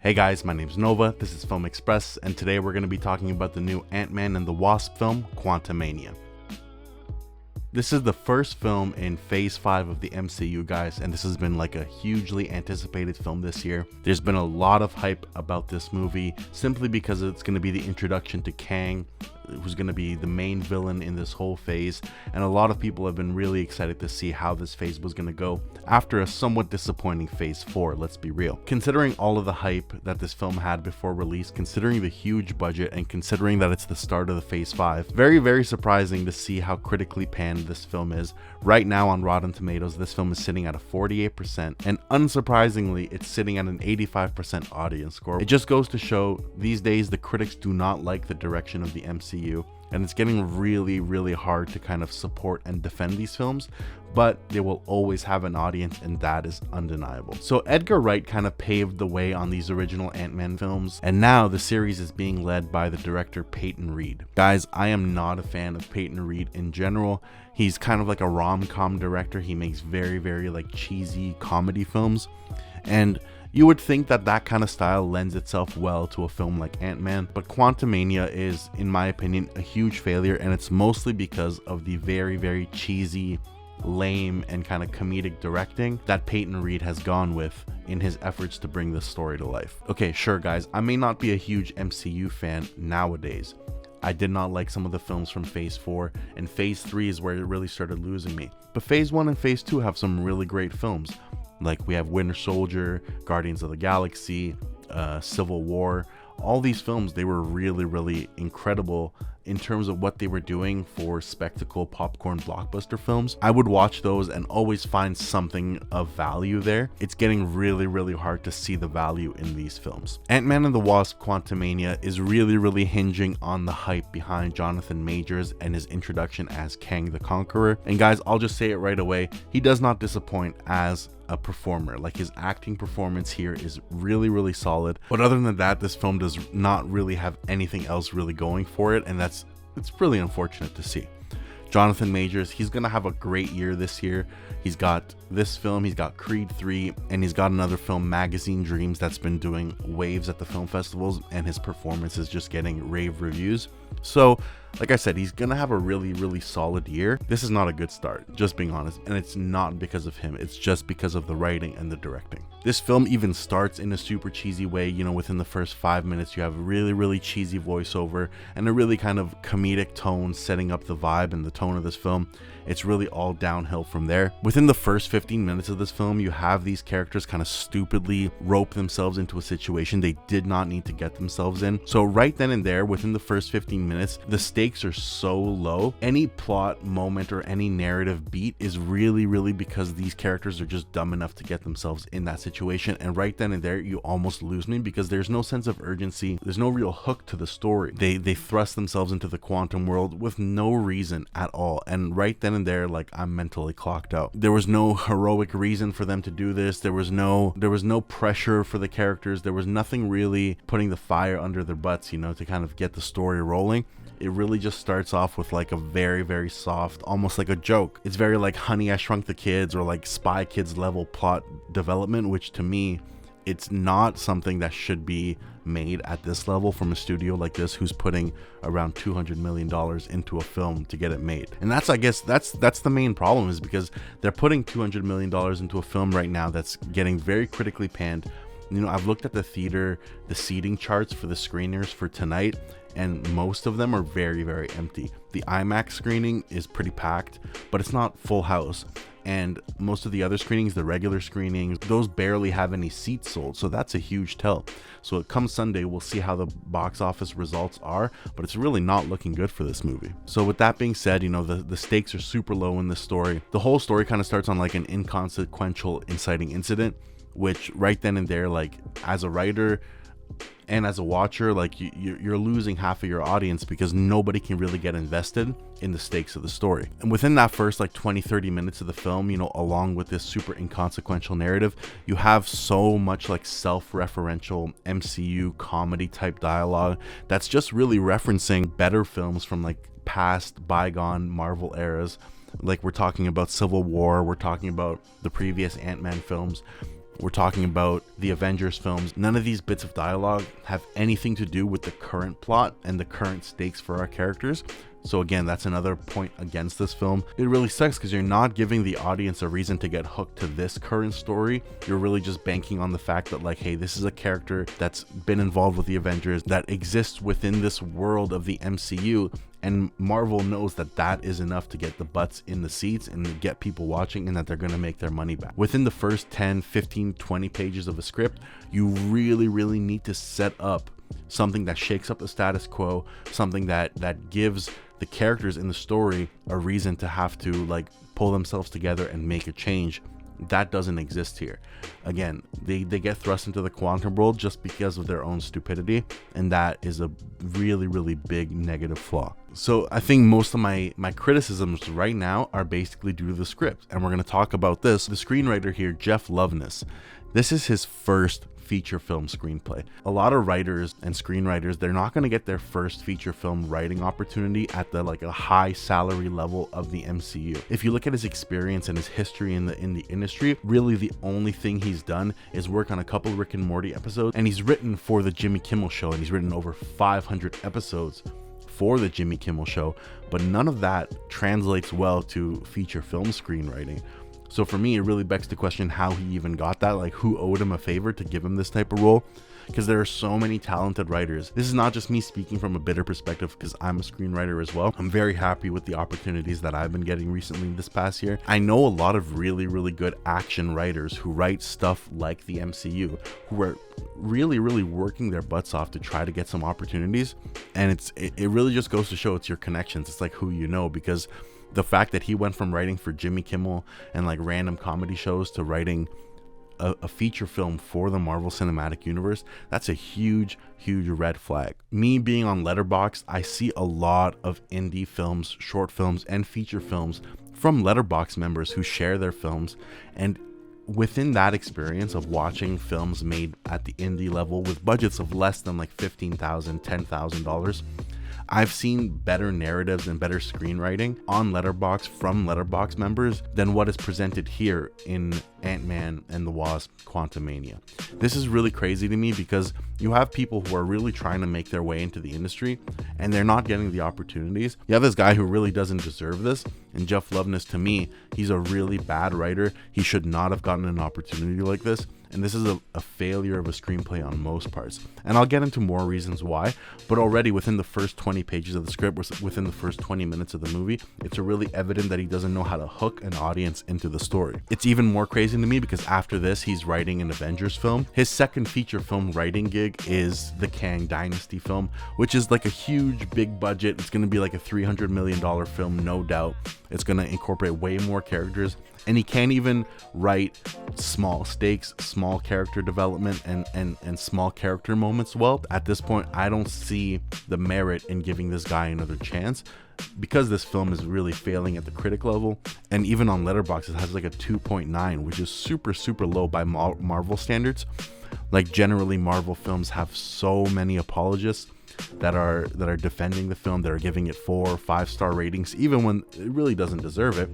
Hey guys, my name's Nova, this is Film Express, and today we're going to be talking about the new Ant-Man and the Wasp film, Quantumania. This is the first film in Phase 5 of the MCU, guys, and this has been like a hugely anticipated film this year. There's been a lot of hype about this movie, simply because it's going to be the introduction to Kang, who's going to be the main villain in this whole phase, and a lot of people have been really excited to see how this phase was going to go after a somewhat disappointing Phase 4, let's be real. Considering all of the hype that this film had before release, considering the huge budget, and considering that it's the start of the Phase 5, very surprising to see how critically panned this film is. Right now on Rotten Tomatoes, this film is sitting at a 48%, and unsurprisingly, it's sitting at an 85% audience score. It just goes to show, these days the critics do not like the direction of the MCU, and it's getting really hard to kind of support and defend these films, but they will always have an audience, and that is undeniable. So Edgar Wright kind of paved the way on these original Ant-Man films, and now the series is being led by the director Peyton Reed. Guys, I am not a fan of Peyton Reed in general. He's kind of like a rom-com director. He makes very like cheesy comedy films, and you would think that that kind of style lends itself well to a film like Ant-Man, but Quantumania is, in my opinion, a huge failure, and it's mostly because of the very cheesy, lame, and kind of comedic directing that Peyton Reed has gone with in his efforts to bring this story to life. Okay, sure guys, I may not be a huge MCU fan nowadays. I did not like some of the films from Phase 4, and Phase 3 is where it really started losing me. But Phase 1 and Phase 2 have some really great films. Like we have Winter Soldier, Guardians of the Galaxy, Civil War. All these films, they were really incredible in terms of what they were doing for spectacle popcorn blockbuster films. I would watch those and always find something of value there. It's getting really hard to see the value in these films. Ant-Man and the Wasp Quantumania is really hinging on the hype behind Jonathan Majors and his introduction as Kang the Conqueror. And guys, I'll just say it right away, he does not disappoint as a performer. Like, his acting performance here is really solid, but other than that, this film does not really have anything else really going for it, and it's really unfortunate to see. Jonathan Majors, he's gonna have a great year this year. He's got this film, he's got Creed 3, and he's got another film, Magazine Dreams, that's been doing waves at the film festivals, and his performance is just getting rave reviews. So like I said, he's gonna have a really solid year. This is not a good start, just being honest, and it's not because of him, it's just because of the writing and the directing. This film even starts in a super cheesy way. You know, within the first 5 minutes you have a really cheesy voiceover and a really kind of comedic tone setting up the vibe and the tone of this film. It's really all downhill from there. Within the first 15 minutes of this film, you have these characters kind of stupidly rope themselves into a situation they did not need to get themselves in. So right then and there, within the first 15 minutes, the stakes are so low. Any plot moment or any narrative beat is really because these characters are just dumb enough to get themselves in that situation. And right then and there, you almost lose me because there's no sense of urgency. There's no real hook to the story. They thrust themselves into the quantum world with no reason at all. And right then and there, like, I'm mentally clocked out. There was no heroic reason for them to do this. There was no pressure for the characters. There was nothing really putting the fire under their butts, you know, to kind of get the story rolling. It really just starts off with like a very soft, almost like a joke. It's very like Honey, I Shrunk the Kids or like Spy Kids level plot development, which to me, it's not something that should be made at this level from a studio like this who's putting around $200 million into a film to get it made. And that's, I guess, that's the main problem, is because they're putting $200 million into a film right now that's getting very critically panned. You know, I've looked at the seating charts for the screeners for tonight, and most of them are very empty. The IMAX screening is pretty packed, but it's not full house. And most of the other screenings, the regular screenings, those barely have any seats sold. So that's a huge tell. So come Sunday, we'll see how the box office results are, but it's really not looking good for this movie. So with that being said, you know, the stakes are super low in this story. The whole story kind of starts on like an inconsequential inciting incident, which right then and there, like, as a writer and as a watcher, like, you're losing half of your audience because nobody can really get invested in the stakes of the story. And within that first like 20-30 minutes of the film, you know, along with this super inconsequential narrative, you have so much like self-referential MCU comedy type dialogue that's just really referencing better films from like past bygone Marvel eras. Like, we're talking about Civil War, we're talking about the previous Ant-Man films. We're talking about the Avengers films. None of these bits of dialogue have anything to do with the current plot and the current stakes for our characters. So again, that's another point against this film. It really sucks because you're not giving the audience a reason to get hooked to this current story. You're really just banking on the fact that, like, hey, this is a character that's been involved with the Avengers, that exists within this world of the MCU, and Marvel knows that that is enough to get the butts in the seats and to get people watching, and that they're going to make their money back. Within the first 10, 15, 20 pages of a script, you really need to set up something that shakes up the status quo, something that gives the characters in the story a reason to have to, like, pull themselves together and make a change. That doesn't exist here. Again, they get thrust into the quantum world just because of their own stupidity, and that is a really big negative flaw. So I think most of my criticisms right now are basically due to the script, and we're going to talk about this. The screenwriter here, Jeff Loveness, this is his first feature film screenplay. A lot of writers and screenwriters, they're not going to get their first feature film writing opportunity at the, like, a high salary level of the MCU. If you look at his experience and his history in the industry, really the only thing he's done is work on a couple Rick and Morty episodes, and he's written for the Jimmy Kimmel Show, and he's written over 500 episodes for the Jimmy Kimmel Show, but none of that translates well to feature film screenwriting. So for me, it really begs the question how he even got that, like, who owed him a favor to give him this type of role, because there are so many talented writers. This is not just me speaking from a bitter perspective, because I'm a screenwriter as well. I'm very happy with the opportunities that I've been getting recently this past year. I know a lot of really good action writers who write stuff like the MCU, who are really working their butts off to try to get some opportunities, and it really just goes to show it's your connections. It's like who you know, because the fact that he went from writing for Jimmy Kimmel and, like, random comedy shows to writing a feature film for the Marvel Cinematic Universe, that's a huge red flag. Me being on Letterboxd, I see a lot of indie films, short films, and feature films from Letterboxd members who share their films, and within that experience of watching films made at the indie level with budgets of less than like $15,000, $10,000, I've seen better narratives and better screenwriting on Letterboxd from Letterboxd members than what is presented here in Ant-Man and the Wasp Quantumania. This is really crazy to me because you have people who are really trying to make their way into the industry and they're not getting the opportunities. You have this guy who really doesn't deserve this, and Jeff Loveness, to me, he's a really bad writer. He should not have gotten an opportunity like this. And this is a failure of a screenplay on most parts. And I'll get into more reasons why, but already within the first 20 pages of the script, within the first 20 minutes of the movie, it's really evident that he doesn't know how to hook an audience into the story. It's even more crazy to me because after this, he's writing an Avengers film. His second feature film writing gig is the Kang Dynasty film, which is like a huge, big budget. It's going to be like a $300 million film, no doubt. It's going to incorporate way more characters, and he can't even write small stakes, small character development, and small character moments well. At this point, I don't see the merit in giving this guy another chance because this film is really failing at the critic level, and even on Letterboxd it has like a 2.9, which is super low by Marvel standards. Like, generally Marvel films have so many apologists that are defending the film, that are giving it 4 or 5 star ratings even when it really doesn't deserve it.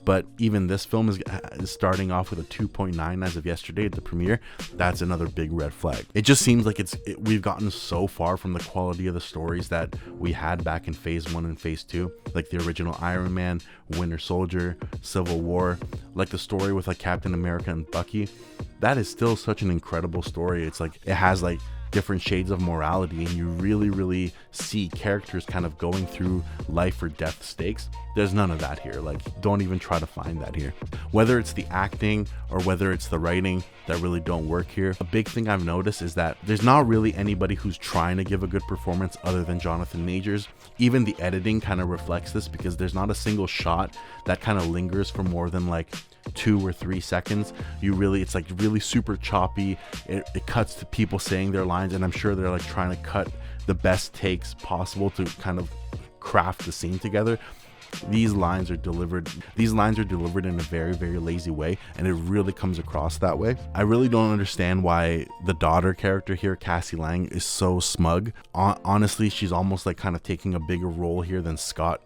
But even this film is starting off with a 2.9 as of yesterday at the premiere. That's another big red flag. It just seems like we've gotten so far from the quality of the stories that we had back in phase 1 and phase 2, like the original Iron Man, Winter Soldier, Civil War, like the story with like Captain America and Bucky. That is still such an incredible story. It's like it has like different shades of morality, and you really see characters kind of going through life or death stakes. There's none of that here. Like, don't even try to find that here. Whether it's the acting or whether it's the writing that really don't work here. A big thing I've noticed is that there's not really anybody who's trying to give a good performance other than Jonathan Majors. Even the editing kind of reflects this because there's not a single shot that kind of lingers for more than like 2 or 3 seconds. It's like really super choppy. It cuts to people saying their lines, and I'm sure they're like trying to cut the best takes possible to kind of craft the scene together. These lines are delivered in a very lazy way, and it really comes across that way. I really don't understand why the daughter character here, Cassie Lang, is so smug. Honestly, she's almost like kind of taking a bigger role here than Scott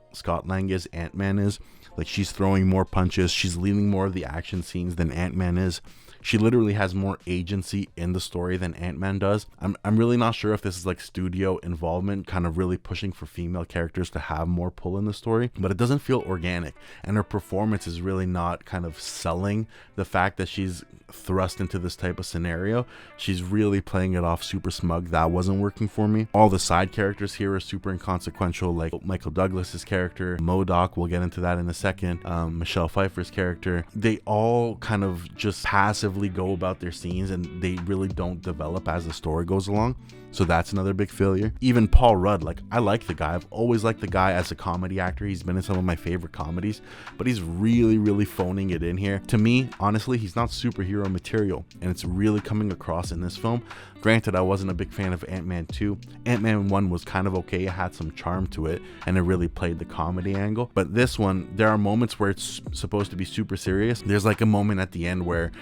Lang is, Ant-Man is. Like, she's throwing more punches, she's leading more of the action scenes than Ant-Man is. She literally has more agency in the story than Ant-Man does. I'm really not sure if this is like studio involvement, kind of really pushing for female characters to have more pull in the story, but it doesn't feel organic, and her performance is really not kind of selling the fact that she's thrust into this type of scenario. She's really playing it off super smug. That wasn't working for me. All the side characters here are super inconsequential, like Michael Douglas's character, MODOK, we'll get into that in a second, Michelle Pfeiffer's character. They all kind of just passively go about their scenes, and they really don't develop as the story goes along. So that's another big failure. Even Paul Rudd, like, I like the guy. I've always liked the guy as a comedy actor. He's been in some of my favorite comedies, but he's really phoning it in here. To me, honestly, he's not superhero material, and it's really coming across in this film. Granted, I wasn't a big fan of Ant-Man 2. Ant-Man 1 was kind of okay. It had some charm to it, and it really played the comedy angle. But this one, there are moments where it's supposed to be super serious. There's like a moment at the end where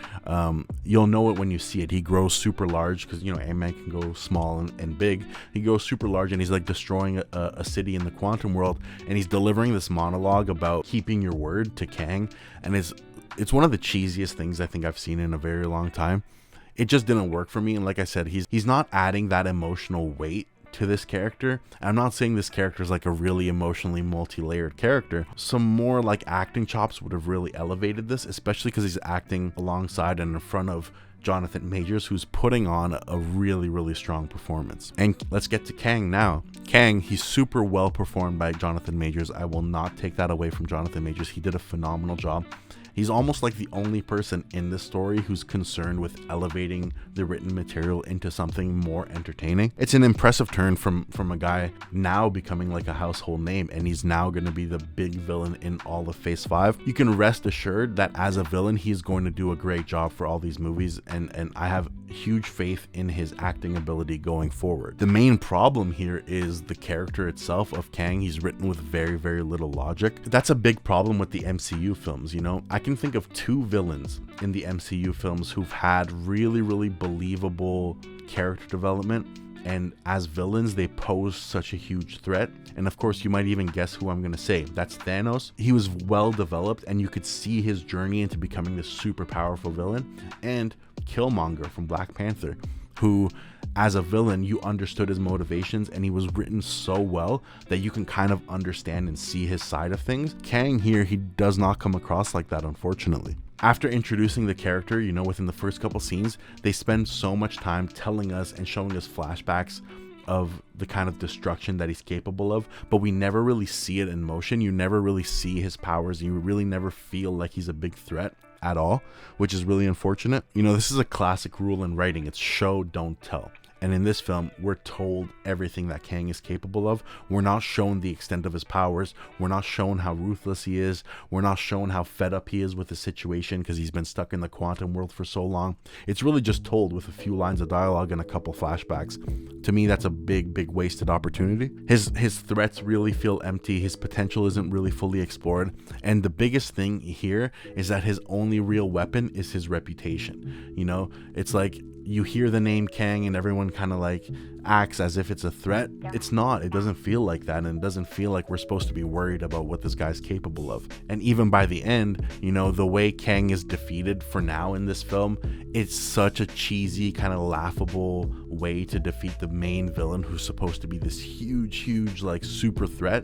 you'll know it when you see it. He grows super large, because, you know, Ant-Man can go small and big. He goes super large, and he's like destroying a city in the quantum world, and he's delivering this monologue about keeping your word to Kang, and it's one of the cheesiest things I think I've seen in a very long time. It just didn't work for me, and like I said, he's not adding that emotional weight to this character. I'm not saying this character is like a really emotionally multi-layered character. Some more like acting chops would have really elevated this, especially because he's acting alongside and in front of Jonathan Majors, who's putting on a really strong performance. And let's get to Kang now. Kang, he's super well performed by Jonathan Majors. I will not take that away from Jonathan Majors. He did a phenomenal job. He's almost like the only person in this story who's concerned with elevating the written material into something more entertaining. It's an impressive turn from a guy now becoming like a household name, and he's now going to be the big villain in all of Phase 5. You can rest assured that as a villain, he's going to do a great job for all these movies, and I have huge faith in his acting ability going forward. The main problem here is the character itself of Kang. He's written with very little logic. That's a big problem with the MCU films, you know. I can think of 2 villains in the MCU films who've had really believable character development, and as villains they pose such a huge threat. And of course, you might even guess who I'm going to say. That's Thanos. He was well developed, and you could see his journey into becoming this super powerful villain. And Killmonger from Black Panther, who as a villain you understood his motivations, and he was written so well that you can kind of understand and see his side of things. Kang here, he does not come across like that, unfortunately. After introducing the character, you know, within the first couple scenes, they spend so much time telling us and showing us flashbacks of the kind of destruction that he's capable of, but we never really see it in motion. You never really see his powers, and you really never feel like he's a big threat at all, which is really unfortunate. You know, this is a classic rule in writing. It's show, don't tell. And in this film, we're told everything that Kang is capable of. We're not shown the extent of his powers. We're not shown how ruthless he is. We're not shown how fed up he is with the situation because he's been stuck in the quantum world for so long. It's really just told with a few lines of dialogue and a couple flashbacks. To me, that's a big wasted opportunity. His threats really feel empty. His potential isn't really fully explored. And the biggest thing here is that his only real weapon is his reputation. You know, it's like you hear the name Kang and everyone kind of like acts as if it's a threat. It's not. It doesn't feel like that, and it doesn't feel like we're supposed to be worried about what this guy's capable of. And even by the end, you know, the way Kang is defeated for now in this film, it's such a cheesy, kind of laughable way to defeat the main villain who's supposed to be this huge like super threat.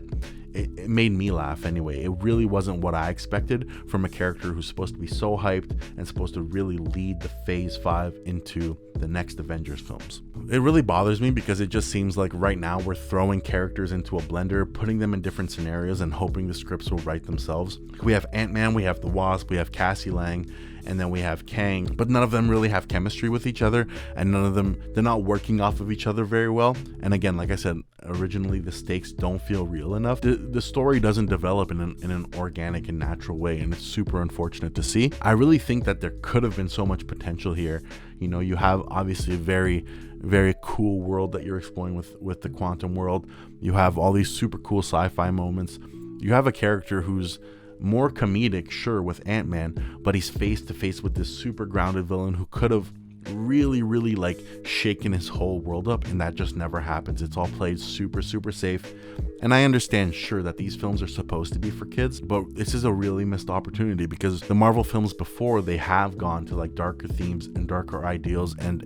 It made me laugh anyway. It really wasn't what I expected from a character who's supposed to be so hyped and supposed to really lead the Phase 5 into the next Avengers films. It really bothers me because it just seems like right now we're throwing characters into a blender, putting them in different scenarios and hoping the scripts will write themselves. We have Ant-Man, we have the Wasp, we have Cassie Lang, and then we have Kang, but none of them really have chemistry with each other, and none of them, they're not working off of each other very well. And again, like I said, originally the stakes don't feel real enough. The story doesn't develop in an organic and natural way, and it's super unfortunate to see. I really think that there could have been so much potential here. You know, you have obviously a very cool world that you're exploring with the quantum world. You have all these super cool sci-fi moments. You have a character who's more comedic, sure, with Ant-Man, but he's face to face with this super grounded villain who could have really like shaking his whole world up, and that just never happens. It's all played super safe. And I understand, sure, that these films are supposed to be for kids, but this is a really missed opportunity, because the Marvel films before, they have gone to like darker themes and darker ideals, and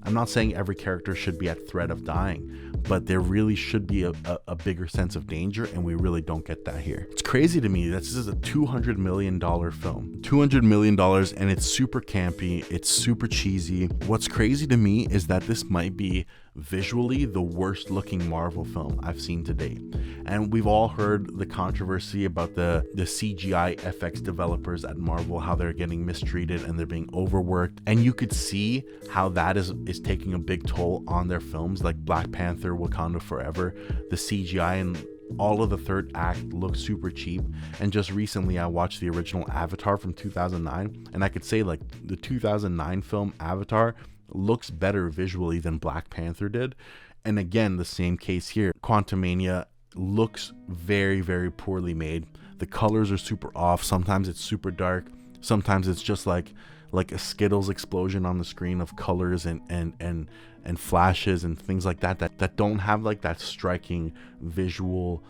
I'm not saying every character should be at threat of dying, but there really should be a bigger sense of danger, and we really don't get that here. It's crazy to me that this is a $200 million film. $200 million, and it's super campy, it's super cheesy. What's crazy to me is that this might be visually the worst looking Marvel film I've seen to date. And we've all heard the controversy about the CGI FX developers at Marvel, how they're getting mistreated and they're being overworked. And you could see how that is taking a big toll on their films, like Black Panther, Wakanda Forever. The CGI and all of the third act looks super cheap. And just recently I watched the original Avatar from 2009, and I could say like the 2009 film Avatar looks better visually than Black Panther did. And again, the same case here. Quantumania looks very poorly made. The colors are super off. Sometimes it's super dark. Sometimes it's just like a Skittles explosion on the screen of colors and flashes and things like that don't have like that striking visual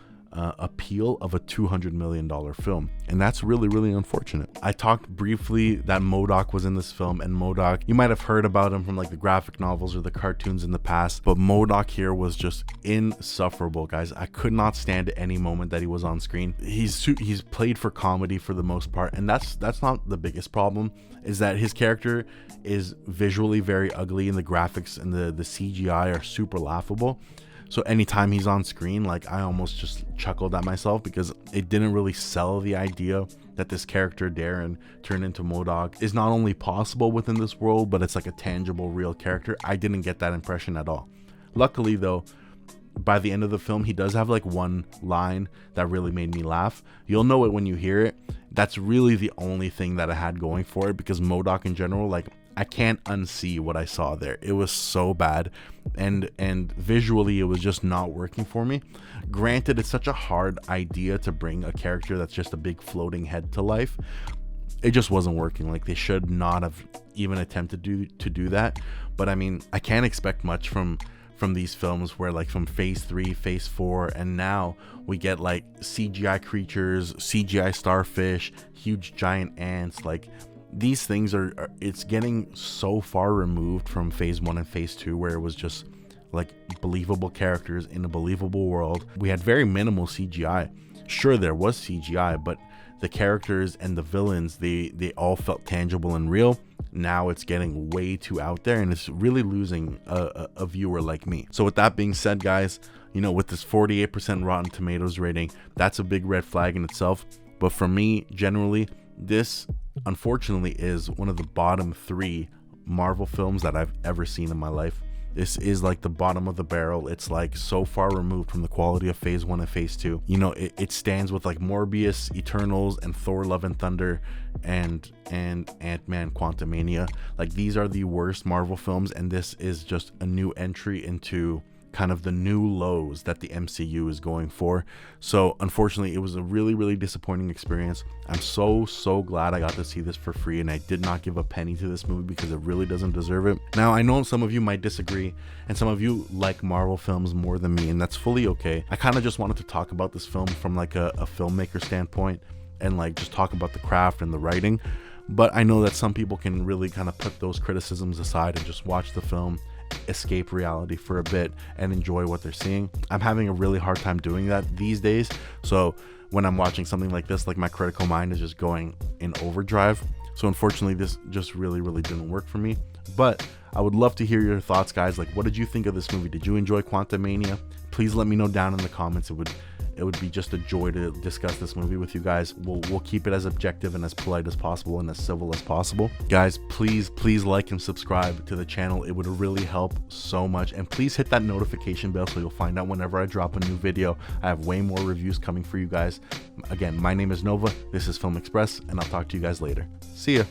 appeal of a $200 million film. And that's really unfortunate. I talked briefly that MODOK was in this film, and MODOK, you might have heard about him from like the graphic novels or the cartoons in the past, but MODOK here was just insufferable, guys. I could not stand at any moment that he was on screen. He's played for comedy for the most part, and that's not the biggest problem, is that his character is visually very ugly, and the graphics and the CGI are super laughable. So anytime he's on screen, like, I almost just chuckled at myself, because it didn't really sell the idea that this character Darren turned into MODOK is not only possible within this world, but it's like a tangible, real character. I didn't get that impression at all. Luckily though, by the end of the film, he does have like one line that really made me laugh. You'll know it when you hear it. That's really the only thing that I had going for it, because MODOK in general, like, I can't unsee what I saw there. It was so bad, and visually it was just not working for me. Granted, it's such a hard idea to bring a character that's just a big floating head to life. It just wasn't working. Like, they should not have even attempted to do that. But I mean, I can't expect much from these films, where like from phase 3, phase 4, and now we get like CGI creatures, CGI starfish, huge giant ants. Like, these things are it's getting so far removed from phase 1 and phase 2, where it was just like believable characters in a believable world. We had very minimal CGI. Sure, there was CGI, but the characters and the villains, they all felt tangible and real. Now it's getting way too out there, and it's really losing a viewer like me. So with that being said, guys, you know, with this 48% Rotten Tomatoes rating, that's a big red flag in itself. But for me, generally, this unfortunately is one of the bottom 3 Marvel films that I've ever seen in my life. This is like the bottom of the barrel. It's like so far removed from the quality of phase 1 and phase 2. You know, it stands with like Morbius, Eternals, and Thor Love and Thunder, and Ant-Man Quantumania. Like, these are the worst Marvel films, and this is just a new entry into kind of the new lows that the MCU is going for. So unfortunately, it was a really disappointing experience. I'm so glad I got to see this for free, and I did not give a penny to this movie, because it really doesn't deserve it. Now, I know some of you might disagree, and some of you like Marvel films more than me, and that's fully okay. I kind of just wanted to talk about this film from like a filmmaker standpoint, and like just talk about the craft and the writing. But I know that some people can really kind of put those criticisms aside and just watch the film, escape reality for a bit, and enjoy what they're seeing. I'm having a really hard time doing that these days. So when I'm watching something like this, like, my critical mind is just going in overdrive. So unfortunately, this just really didn't work for me. But I would love to hear your thoughts, guys. Like, what did you think of this movie? Did you enjoy Quantumania? Please let me know down in the comments. It would be just a joy to discuss this movie with you guys. We'll keep it as objective and as polite as possible and as civil as possible. Guys, please like and subscribe to the channel. It would really help so much. And please hit that notification bell so you'll find out whenever I drop a new video. I have way more reviews coming for you guys. Again, my name is Nova. This is Film Express, and I'll talk to you guys later. See ya.